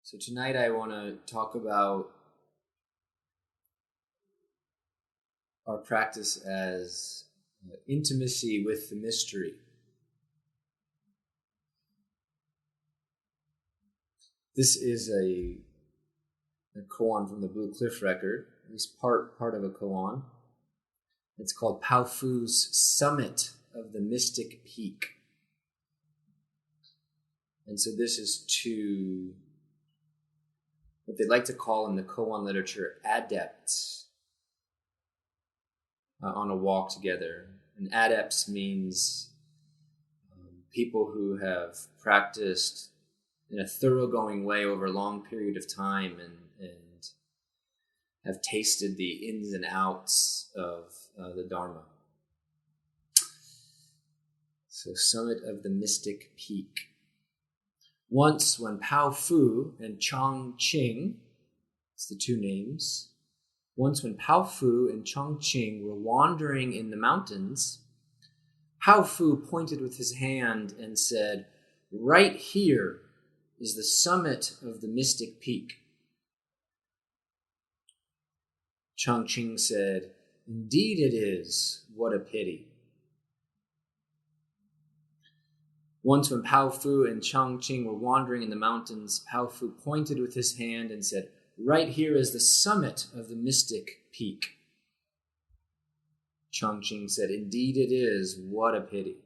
So tonight I want to talk about our practice as intimacy with the mystery. This is a koan from the Blue Cliff record. It's part of a koan. It's called Pao Fu's Summit of the Mystic Peak. And so this is to what they like to call in the koan literature adepts on a walk together. And adepts means people who have practiced in a thoroughgoing way over a long period of time and have tasted the ins and outs of the Dharma. So Summit of the Mystic Peak. Once when Pao Fu and Chong Qing, it's the two names, once when Pao Fu and Chong Qing were wandering in the mountains, Pao Fu pointed with his hand and said, "Right here is the summit of the Mystic Peak." Chong Qing said, "Indeed it is. What a pity." Once when Pao Fu and Chong Qing were wandering in the mountains, Pao Fu pointed with his hand and said, "Right here is the summit of the Mystic Peak." Chong Qing said, "Indeed it is. What a pity."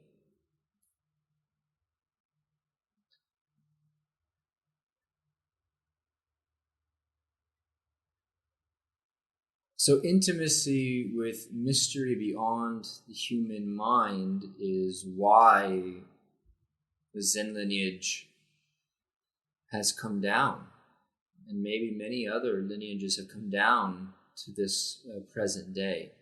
So intimacy with mystery beyond the human mind is why the Zen lineage has come down, and maybe many other lineages have come down to this present day.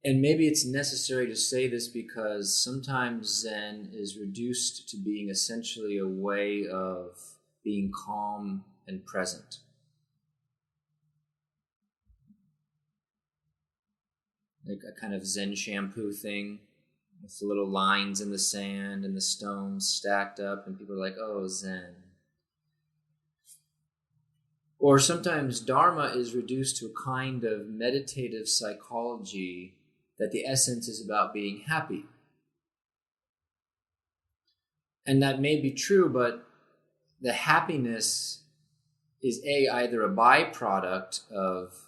And maybe it's necessary to say this because sometimes Zen is reduced to being essentially a way of being calm and present. Like a kind of Zen shampoo thing with the little lines in the sand and the stones stacked up, and people are like, "Oh, Zen." Or sometimes Dharma is reduced to a kind of meditative psychology that the essence is about being happy. And that may be true, but the happiness is either a byproduct of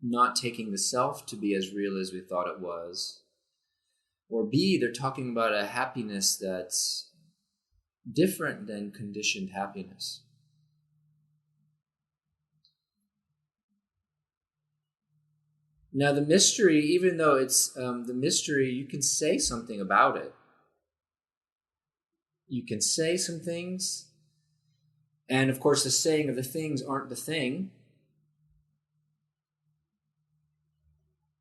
not taking the self to be as real as we thought it was, or B, they're talking about a happiness that's different than conditioned happiness. Now the mystery, even though it's the mystery, you can say something about it. You can say some things, and of course the saying of the things aren't the thing.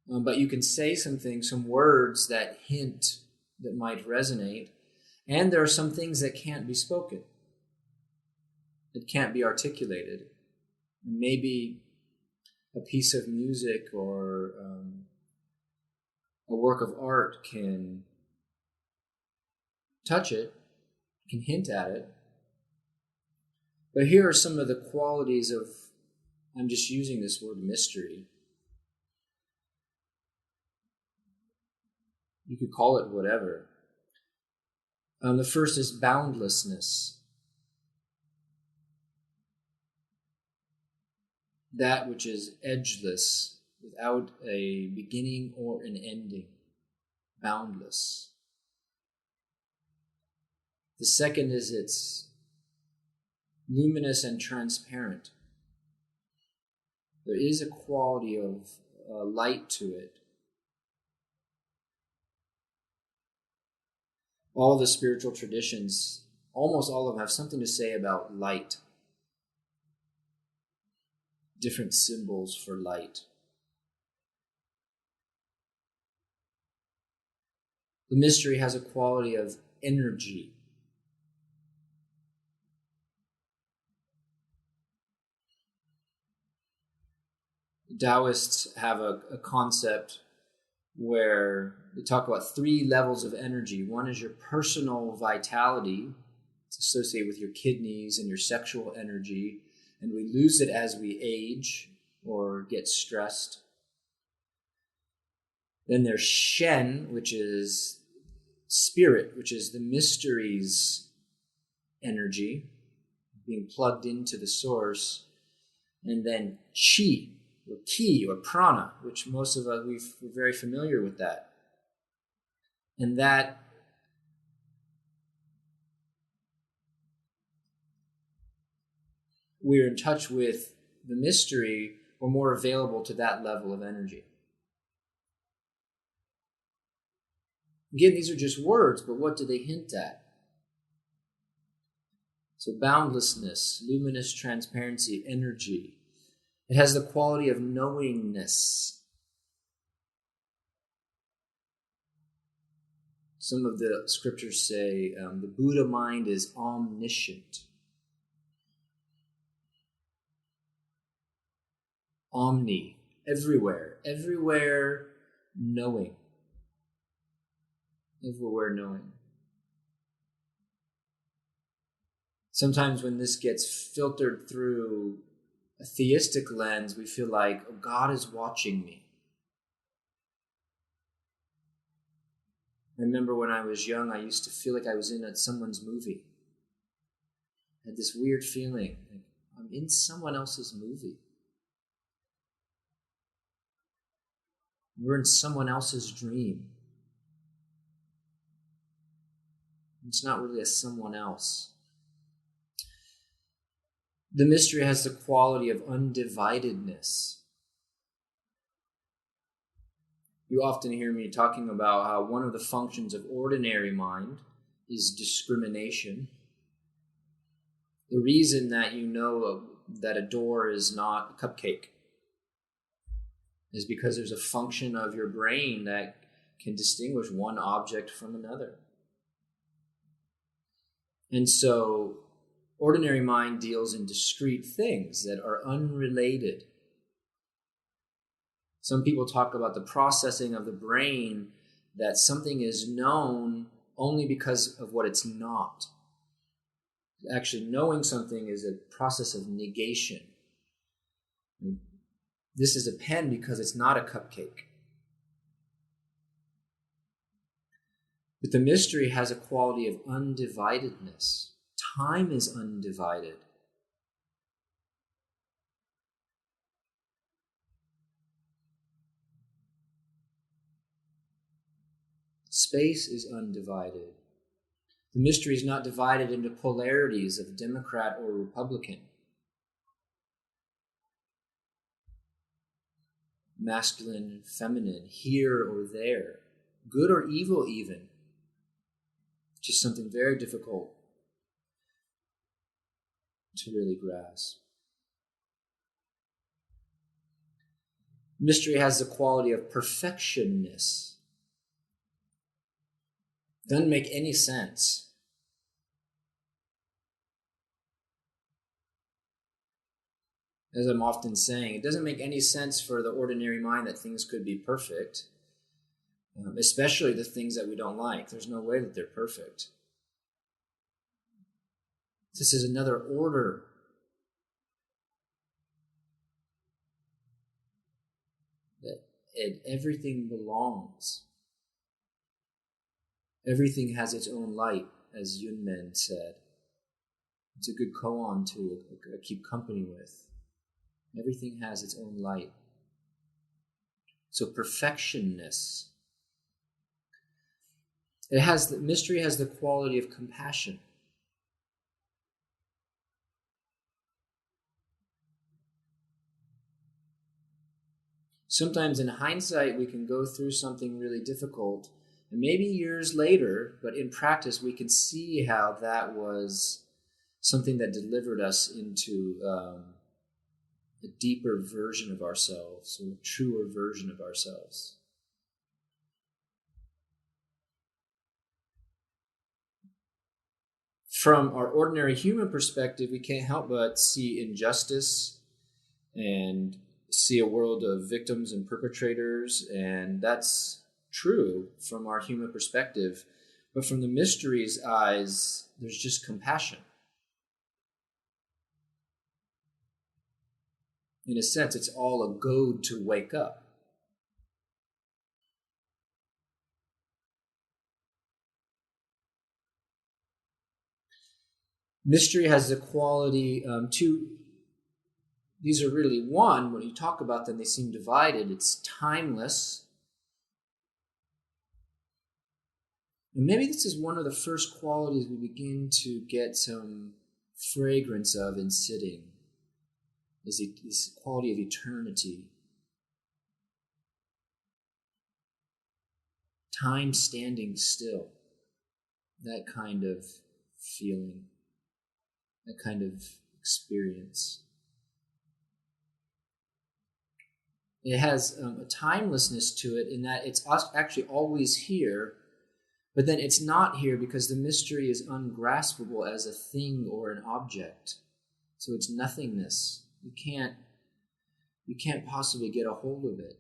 But you can say some things, some words that hint, that might resonate. And there are some things that can't be spoken. It can't be articulated. Maybe a piece of music or a work of art can touch it, can hint at it. But here are some of the qualities of, I'm just using this word mystery. You could call it whatever. The first is boundlessness. That which is edgeless, without a beginning or an ending. Boundless. The second is it's luminous and transparent. There is a quality of light to it. All the spiritual traditions, almost all of them, have something to say about light. Different symbols for light. The mystery has a quality of energy. Taoists have a concept where they talk about 3 levels of energy. One is your personal vitality. It's associated with your kidneys and your sexual energy, and we lose it as we age or get stressed. Then there's Shen, which is spirit, which is the mysteries energy, being plugged into the source. And then Qi, or Ki, or Prana, which most of us, we're very familiar with that. And that we're in touch with the mystery, we're more available to that level of energy. Again, these are just words, but what do they hint at? So boundlessness, luminous transparency, energy. It has the quality of knowingness. Some of the scriptures say the Buddha mind is omniscient. Omni, everywhere knowing. Everywhere knowing. Sometimes when this gets filtered through a theistic lens, we feel like, oh, God is watching me. I remember when I was young, I used to feel like I was in someone's movie. I had this weird feeling, like I'm in someone else's movie. We're in someone else's dream. It's not really a someone else. The mystery has the quality of undividedness. You often hear me talking about how one of the functions of ordinary mind is discrimination. The reason that you know that a door is not a cupcake is because there's a function of your brain that can distinguish one object from another. And so ordinary mind deals in discrete things that are unrelated. Some people talk about the processing of the brain, that something is known only because of what it's not. Actually, knowing something is a process of negation. This is a pen because it's not a cupcake. But the mystery has a quality of undividedness. Time is undivided. Space is undivided. The mystery is not divided into polarities of Democrat or Republican, masculine, feminine, here or there, good or evil even, which is something very difficult to really grasp. Mystery has the quality of perfectionness. Doesn't make any sense. As I'm often saying, it doesn't make any sense for the ordinary mind that things could be perfect, especially the things that we don't like. There's no way that they're perfect. This is another order. That everything belongs. Everything has its own light, as Yunmen said. It's a good koan to keep company with. Everything has its own light. So perfectionness. Mystery has the quality of compassion. Sometimes in hindsight, we can go through something really difficult, and maybe years later, but in practice, we can see how that was something that delivered us into a deeper version of ourselves, or a truer version of ourselves. From our ordinary human perspective, we can't help but see injustice and see a world of victims and perpetrators, and that's true from our human perspective. But from the mystery's eyes, there's just compassion. In a sense, it's all a goad to wake up. Mystery has the quality these are really one, when you talk about them, they seem divided. It's timeless. And maybe this is one of the first qualities we begin to get some fragrance of in sitting, is this quality of eternity. Time standing still. That kind of feeling. That kind of experience. It has a timelessness to it in that it's actually always here, but then it's not here because the mystery is ungraspable as a thing or an object. So it's nothingness. You can't possibly get a hold of it.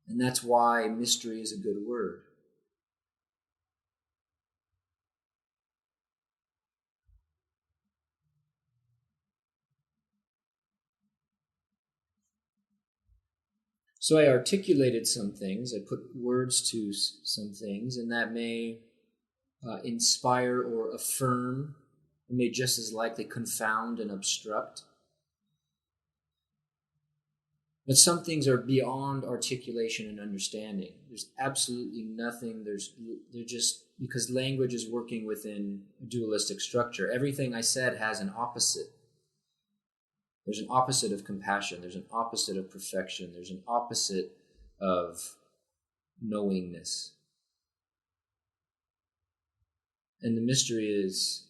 And that's why mystery is a good word. So I articulated some things, I put words to some things, and that may inspire or affirm, it may just as likely confound and obstruct. But some things are beyond articulation and understanding. There's absolutely nothing, they're just, because language is working within a dualistic structure. Everything I said has an opposite. There's an opposite of compassion. There's an opposite of perfection. There's an opposite of knowingness. And the mystery is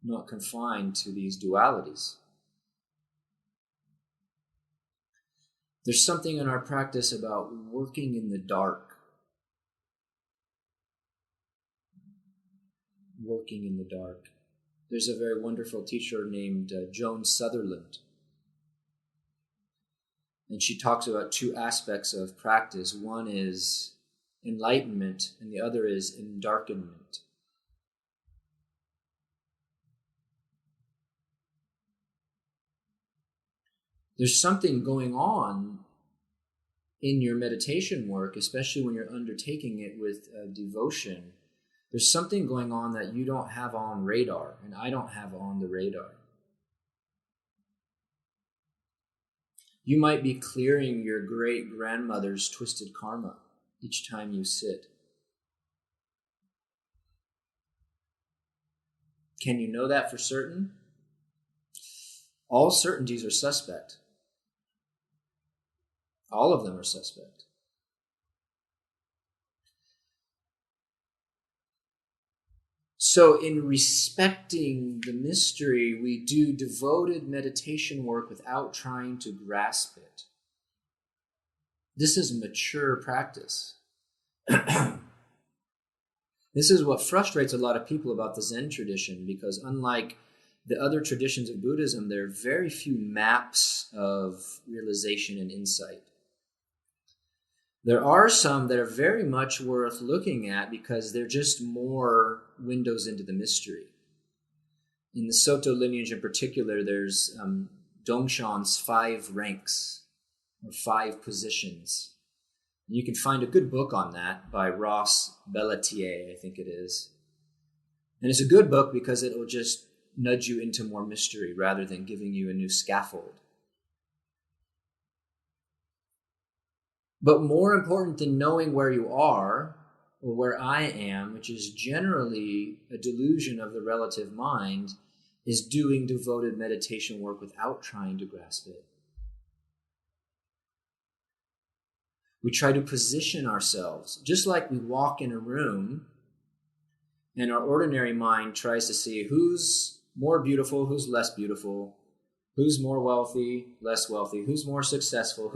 not confined to these dualities. There's something in our practice about working in the dark. Working in the dark. There's a very wonderful teacher named Jogen Salzberg. And she talks about two aspects of practice. One is enlightenment, and the other is endarkenment. There's something going on in your meditation work, especially when you're undertaking it with devotion. There's something going on that you don't have on radar, and I don't have on the radar. You might be clearing your great-grandmother's twisted karma each time you sit. Can you know that for certain? All certainties are suspect. All of them are suspect. So in respecting the mystery, we do devoted meditation work without trying to grasp it. This is mature practice. This is what frustrates a lot of people about the Zen tradition, because unlike the other traditions of Buddhism, there are very few maps of realization and insight. There are some that are very much worth looking at because they're just more windows into the mystery. In the Soto lineage in particular, there's Dongshan's 5 ranks, or 5 positions. And you can find a good book on that by Ross Bellatier, I think it is. And it's a good book because it will just nudge you into more mystery rather than giving you a new scaffold. But more important than knowing where you are, or where I am, which is generally a delusion of the relative mind, is doing devoted meditation work without trying to grasp it. We try to position ourselves, just like we walk in a room, and our ordinary mind tries to see who's more beautiful, who's less beautiful, who's more wealthy, less wealthy, who's more successful,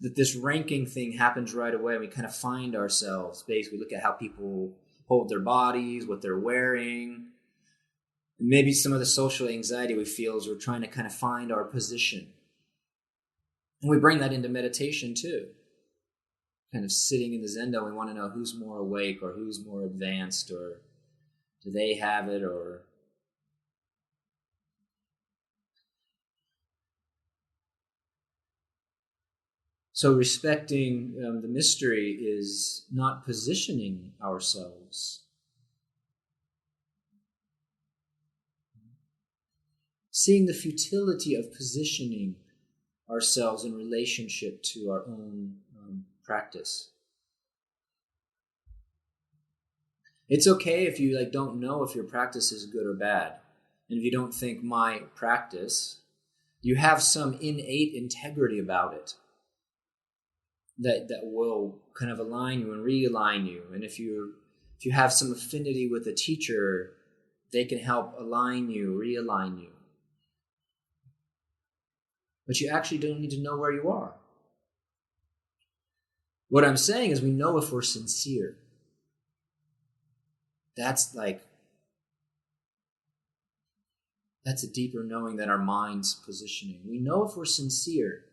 that this ranking thing happens right away, and we kind of find ourselves. Basically, we look at how people hold their bodies, what they're wearing. And maybe some of the social anxiety we feel is we're trying to kind of find our position. And we bring that into meditation too. kind of sitting in the Zendo, we want to know who's more awake or who's more advanced, or do they have it, or... So respecting the mystery is not positioning ourselves. Seeing the futility of positioning ourselves in relationship to our own practice. It's okay if you don't know if your practice is good or bad. And if you don't think my practice, you have some innate integrity about it that will kind of align you and realign you. And if you have some affinity with a teacher, they can help align you, realign you. But you actually don't need to know where you are. What I'm saying is we know if we're sincere. That's a deeper knowing than our mind's positioning. We know if we're sincere.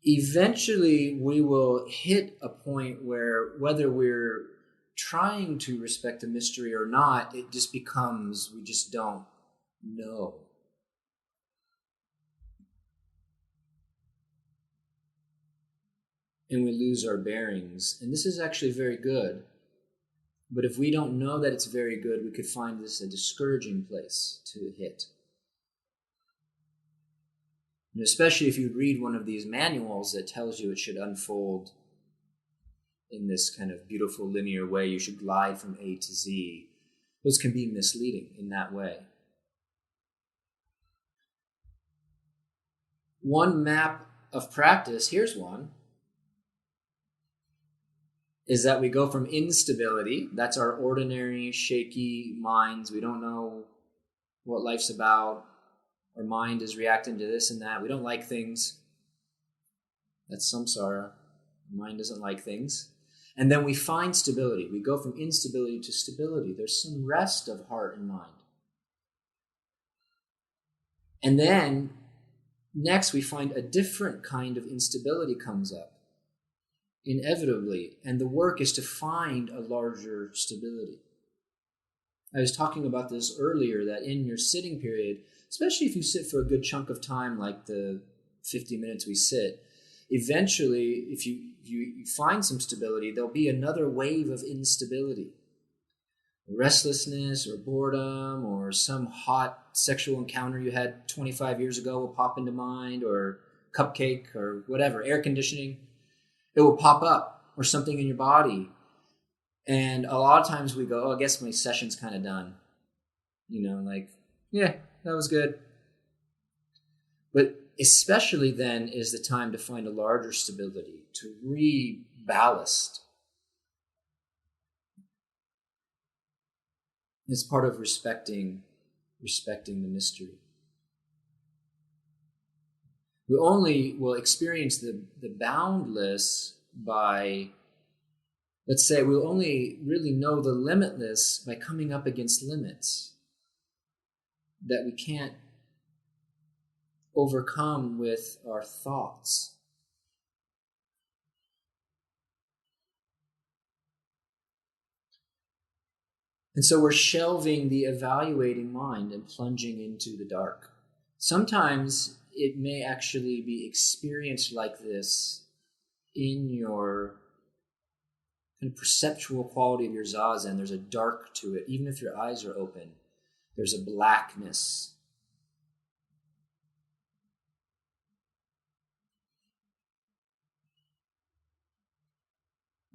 Eventually, we will hit a point where, whether we're trying to respect the mystery or not, it just becomes, we just don't know. And we lose our bearings. And this is actually very good. But if we don't know that it's very good, we could find this a discouraging place to hit. And especially if you read one of these manuals that tells you it should unfold in this kind of beautiful linear way, you should glide from A to Z. Those can be misleading in that way. One map of practice, here's one, is that we go from instability, that's our ordinary, shaky minds. We don't know what life's about. Our mind is reacting to this and that. We don't like things. That's samsara. Our mind doesn't like things. And then we find stability. We go from instability to stability. There's some rest of heart and mind. And then next we find a different kind of instability comes up, inevitably. And the work is to find a larger stability. I was talking about this earlier, that in your sitting period, especially if you sit for a good chunk of time, like the 50 minutes we sit, eventually, if you find some stability, there'll be another wave of instability. Restlessness or boredom or some hot sexual encounter you had 25 years ago will pop into mind, or cupcake or whatever, air conditioning. It will pop up, or something in your body. And a lot of times we go, oh, I guess my session's kind of done. Yeah, that was good. But especially then is the time to find a larger stability, to reballast. It's part of respecting the mystery. We only will experience the boundless by, let's say, we'll only really know the limitless by coming up against limits that we can't overcome with our thoughts. And so we're shelving the evaluating mind and plunging into the dark. Sometimes it may actually be experienced like this in your kind of perceptual quality of your zazen. There's a dark to it. Even if your eyes are open, there's a blackness.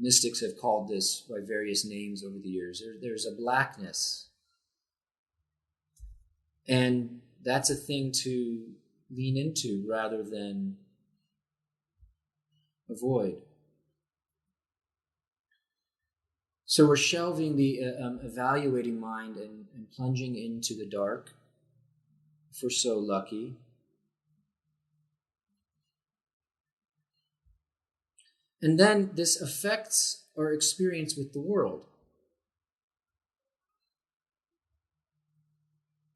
Mystics have called this by various names over the years. There's a blackness. And that's a thing to lean into rather than avoid. So we're shelving the evaluating mind and plunging into the dark, if we're so lucky. And then this affects our experience with the world.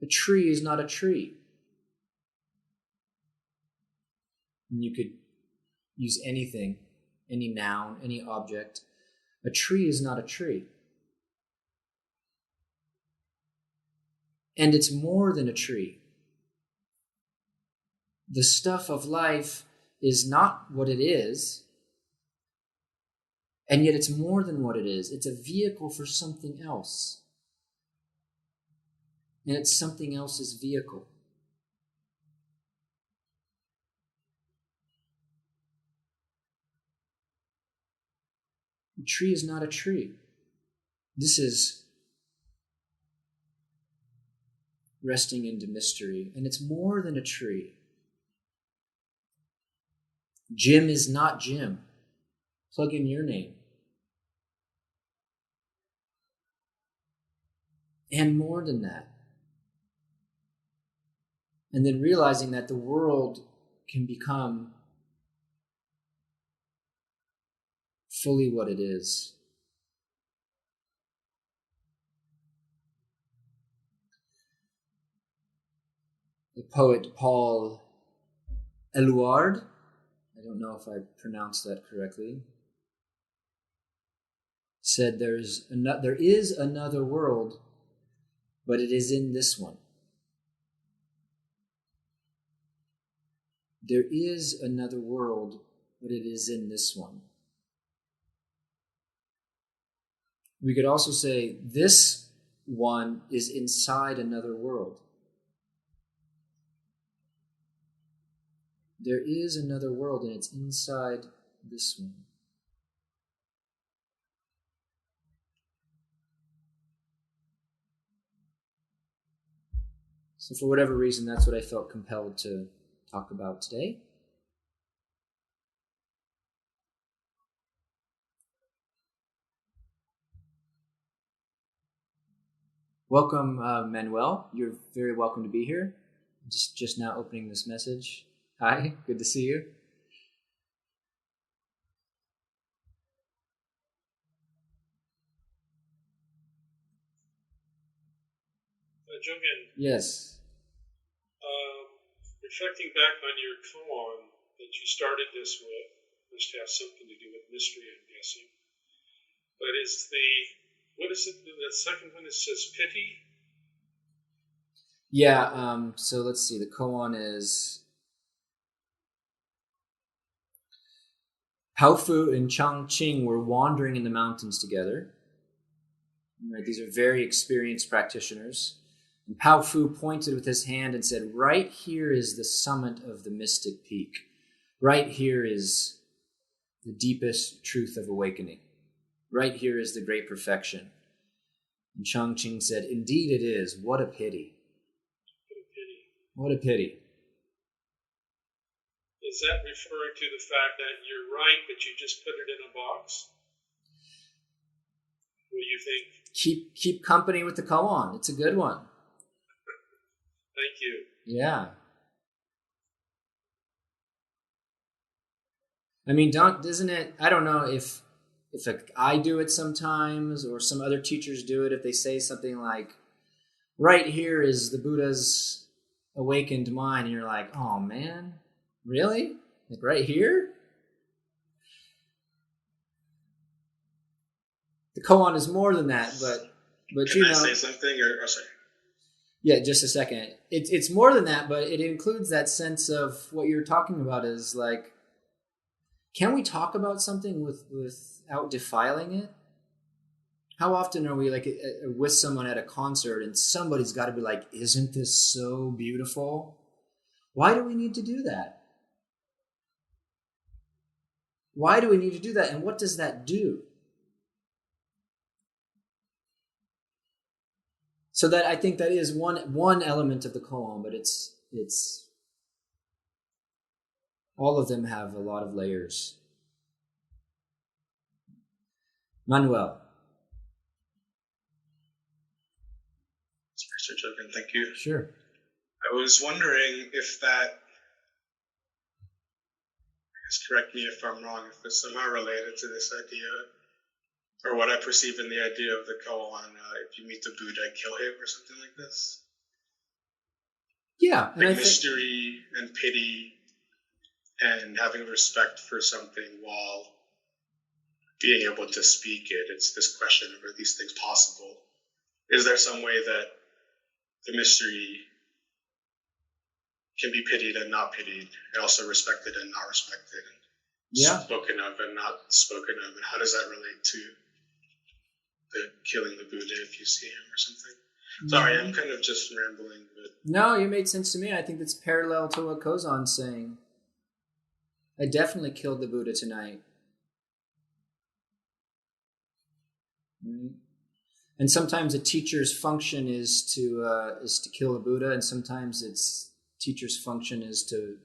A tree is not a tree. And you could use anything, any noun, any object. A tree is not a tree. And it's more than a tree. The stuff of life is not what it is, and yet it's more than what it is. It's a vehicle for something else. And it's something else's vehicle. A tree is not a tree. This is resting into mystery, and it's more than a tree. Jim is not Jim. Plug in your name. And more than that. And then realizing that the world can become fully what it is. The poet Paul Eluard, I don't know if I pronounced that correctly, said there is another world, but it is in this one. There is another world, but it is in this one. We could also say this one is inside another world. There is another world, and it's inside this one. So for whatever reason, that's what I felt compelled to talk about today. Welcome, Manuel. You're very welcome to be here. Just now opening this message. Hi, good to see you. Jogen, Yes. reflecting back on your koan that you started this with, must have something to do with mystery, I'm guessing. But what is it, the second one that says pity? Yeah, so let's see, the koan is Pao Fu and Chang Qing were wandering in the mountains together. Right, these are very experienced practitioners. And Pao Fu pointed with his hand and said, right here is the summit of the mystic peak. Right here is the deepest truth of awakening. Right here is the great perfection. And Chang Qing said, indeed it is. What a pity. What a pity. What a pity. Is that referring to the fact that you're right, but you just put it in a box? What do you think? Keep company with the koan. It's a good one. Thank you. Yeah. I mean, isn't it? I don't know if I do it sometimes or some other teachers do it. If they say something like, "Right here is the Buddha's awakened mind," and you're like, "Oh man, really? Like right here?" The koan is more than that, but Can I say something? Or sorry. Yeah, just a second. It's more than that, but it includes that sense of what you're talking about is like, can we talk about something without defiling it? How often are we like with someone at a concert and somebody's got to be like, isn't this so beautiful? Why do we need to do that? Why do we need to do that? And what does that do? So that I think that is one element of the koan, but it's all of them have a lot of layers. Manuel. Mr. Jogen, thank you. Sure. I was wondering if that, correct me if I'm wrong, if it's somehow related to this idea, or what I perceive in the idea of the koan, if you meet the Buddha, kill him, or something like this. Yeah. Like mystery and pity and having respect for something while being able to speak it. It's this question of, are these things possible? Is there some way that the mystery can be pitied and not pitied, and also respected and not respected, and spoken of and not spoken of? And how does that relate to the killing the Buddha if you see him or something? Sorry, I'm kind of just rambling. But no, you made sense to me. I think that's parallel to what Kozan's saying. I definitely killed the Buddha tonight. And sometimes a teacher's function is to kill the Buddha, and sometimes its teacher's function is to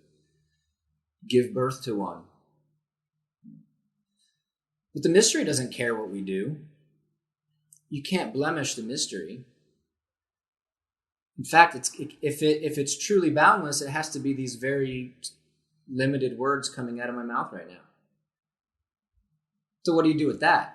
give birth to one. But the mystery doesn't care what we do. You can't blemish the mystery. In fact, if it's truly boundless, it has to be these very limited words coming out of my mouth right now. So what do you do with that?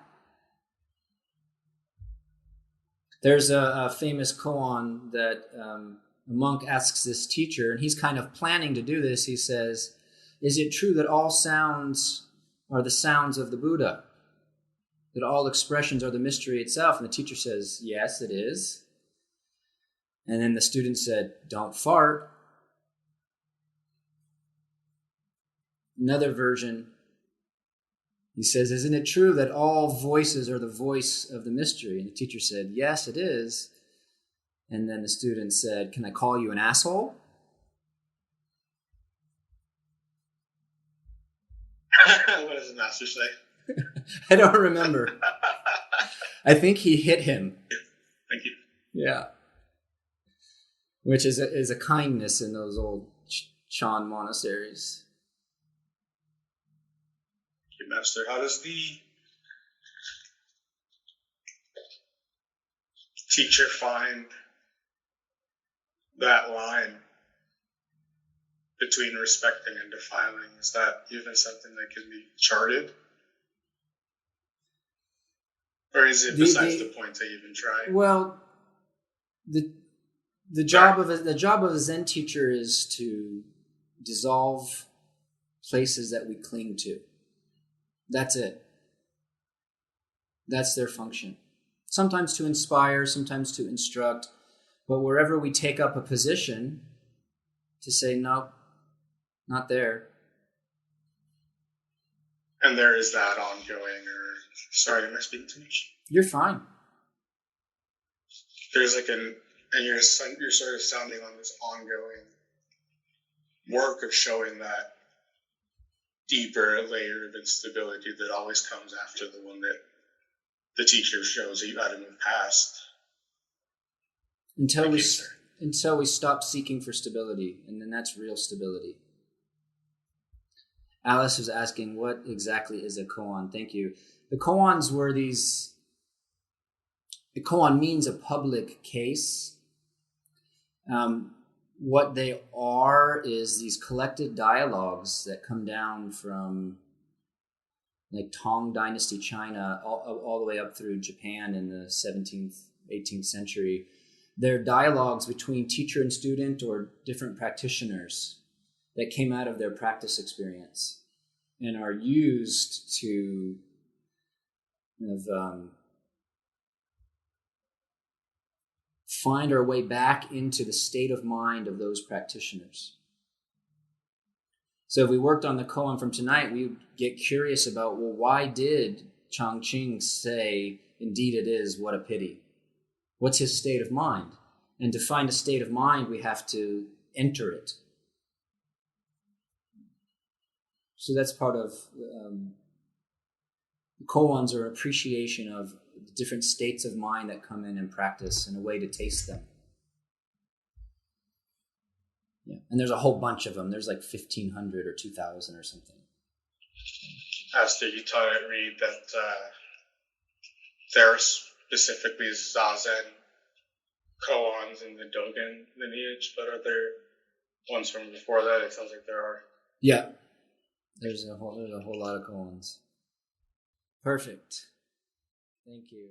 There's a famous koan that a monk asks this teacher, and he's kind of planning to do this. He says, is it true that all sounds are the sounds of the Buddha? That all expressions are the mystery itself? And the teacher says, yes, it is. And then the student said, don't fart. Another version, he says, isn't it true that all voices are the voice of the mystery? And the teacher said, yes, it is. And then the student said, can I call you an asshole? What does the master say? I don't remember. I think he hit him. Thank you. Yeah. Which is a kindness in those old Chan monasteries. Master, how does the teacher find that line between respecting and defiling? Is that even something that can be charted? Or is it besides the point to even try? Well, the job of a Zen teacher is to dissolve places that we cling to. That's it. That's their function. Sometimes to inspire, sometimes to instruct, but wherever we take up a position, to say, no, not there. And there is that ongoing, sorry, am I speaking too much? You're fine. There's and you're sort of sounding on this ongoing work of showing that deeper layer of instability that always comes after the one that the teacher shows that you had to move past. Until we stop seeking for stability, and then that's real stability. Alice was asking, what exactly is a koan? Thank you. The koans were these... The koan means a public case. What they are is these collected dialogues that come down from like Tang Dynasty China all the way up through Japan in the 17th, 18th century. They're dialogues between teacher and student or different practitioners that came out of their practice experience and are used to find our way back into the state of mind of those practitioners. So if we worked on the koan from tonight, we would get curious about, well, why did Chongqing say, indeed it is, what a pity? What's his state of mind? And to find a state of mind, we have to enter it. So that's part of the koans are appreciation of the different states of mind that come in and practice and a way to taste them. Yeah. And there's a whole bunch of them. There's like 1,500 or 2,000 or something. Pastor, you taught at Reed that there are specifically Zazen koans in the Dogen lineage, but are there ones from before that? It sounds like there are. Yeah. There's a whole lot of koans. Perfect. Thank you.